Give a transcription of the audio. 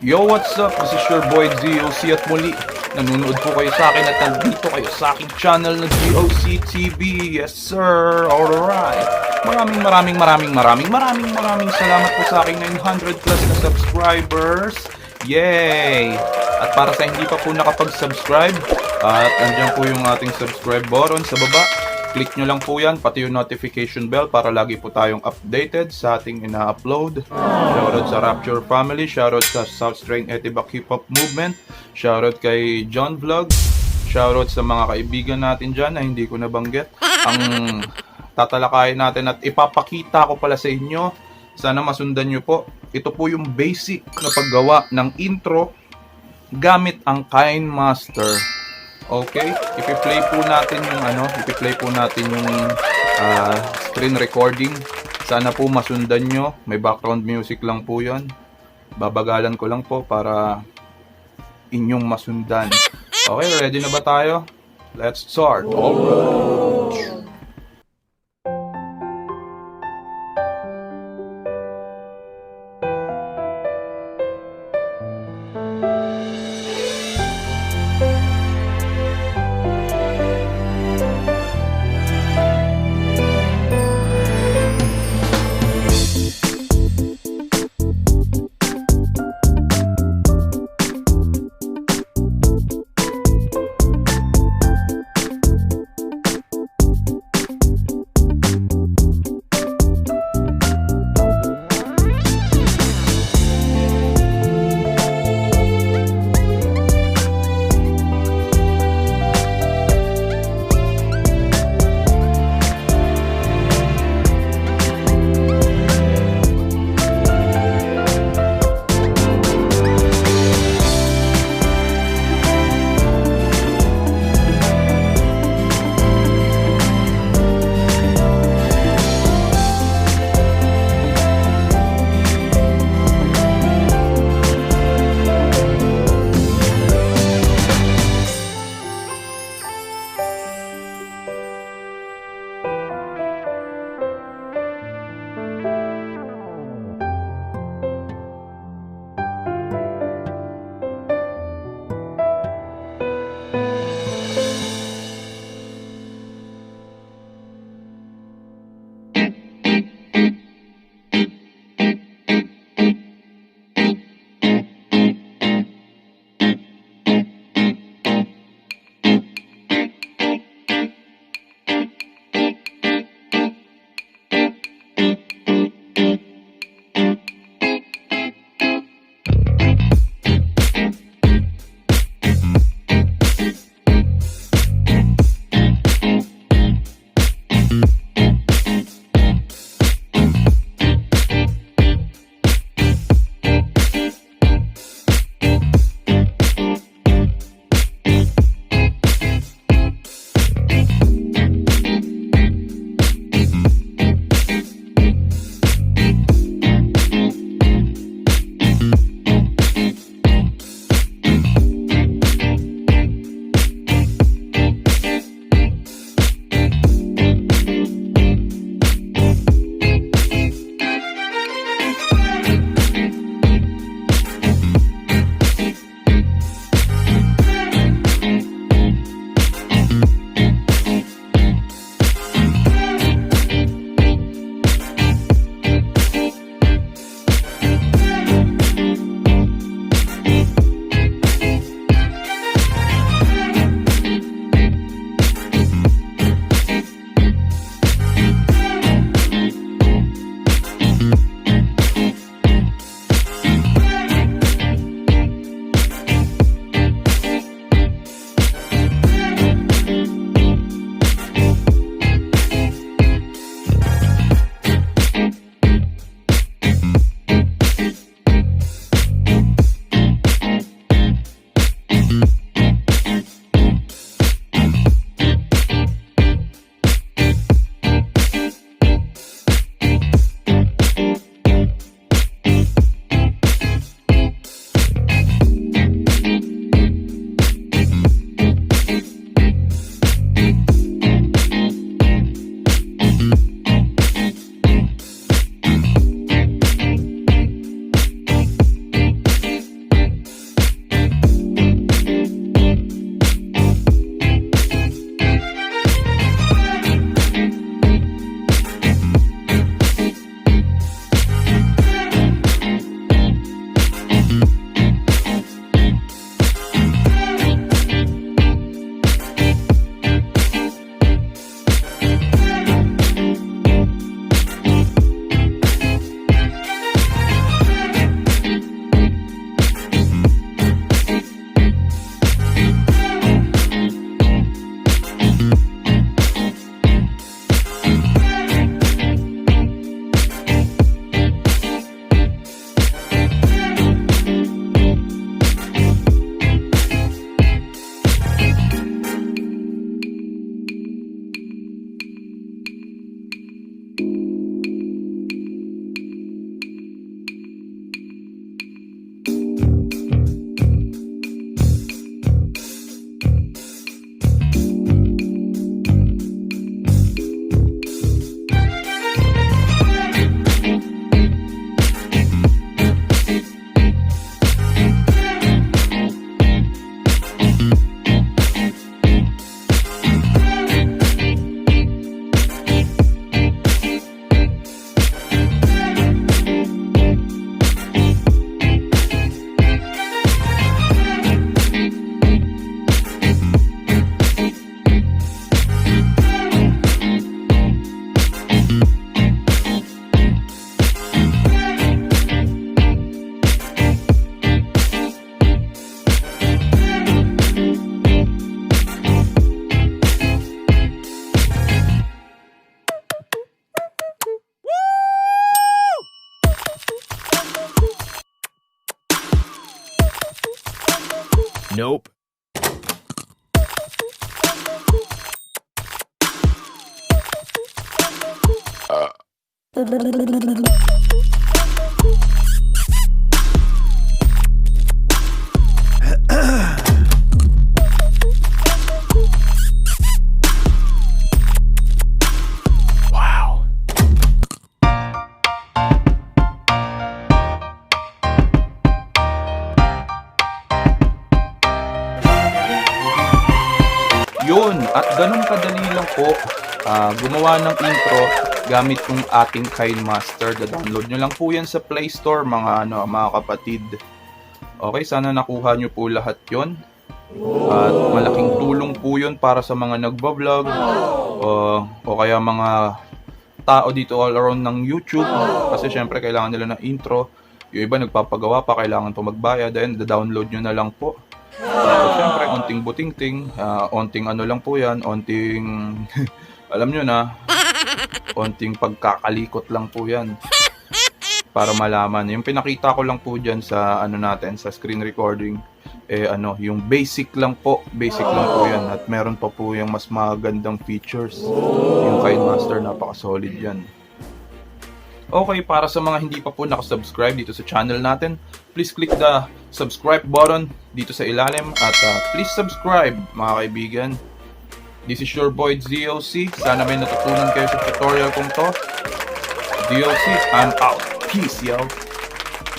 Yo, what's up? This is your boy GOC at muli nanonood po kayo sa akin at nandito kayo sa aking channel na GOC TV. Yes sir, alright. Maraming salamat po sa aking 900 plus na subscribers. Yay! At para sa hindi pa po nakapag-subscribe, at andyan po yung ating subscribe button sa baba. Click nyo lang po yan, pati yung notification bell para lagi po tayong updated sa ating ina-upload. Shoutout sa Rapture Family, shoutout sa South Strain Etibac Hip Hop Movement, shoutout kay John Vlog, shoutout sa mga kaibigan natin dyan na hindi ko nabanggit. Ang tatalakayin natin at ipapakita ko pala sa inyo, sana masundan nyo po. Ito po yung basic na paggawa ng intro gamit ang Kinemaster. Okay, ipi-play po natin yung screen recording. Sana po masundan nyo. May background music lang po 'yon. Babagalan ko lang po para inyong masundan. Okay, ready na ba tayo? Let's start. Alright. Nope. Wow. Yun, at ganun kadali lang po gumawa ng intro gamit yung ating Kinemaster. Da-download nyo lang po yan sa Play Store, mga kapatid. Okay, sana nakuha nyo po lahat yon. At malaking tulong po yun para sa mga nagbablog o kaya mga tao dito all around ng YouTube. Kasi syempre kailangan nila ng intro. Yung iba nagpapagawa pa, kailangan to magbayad. Then da-download nyo na lang po. Siyempre, onting butingting, onting ano lang po yan, onting, alam nyo na, onting pagkakalikot lang po yan. Para malaman. Yung pinakita ko lang po dyan sa, natin, sa screen recording, yung basic lang po yan. At meron pa po yung mas magandang features. Yung Kinemaster, napaka-solid yan. Okay, para sa mga hindi pa po nakasubscribe dito sa channel natin, please click the subscribe button dito sa ilalim at please subscribe mga kaibigan. This is your boy DOC. Sana may natutunan kayo sa tutorial kong to. DOC, I'm out. Peace, yo.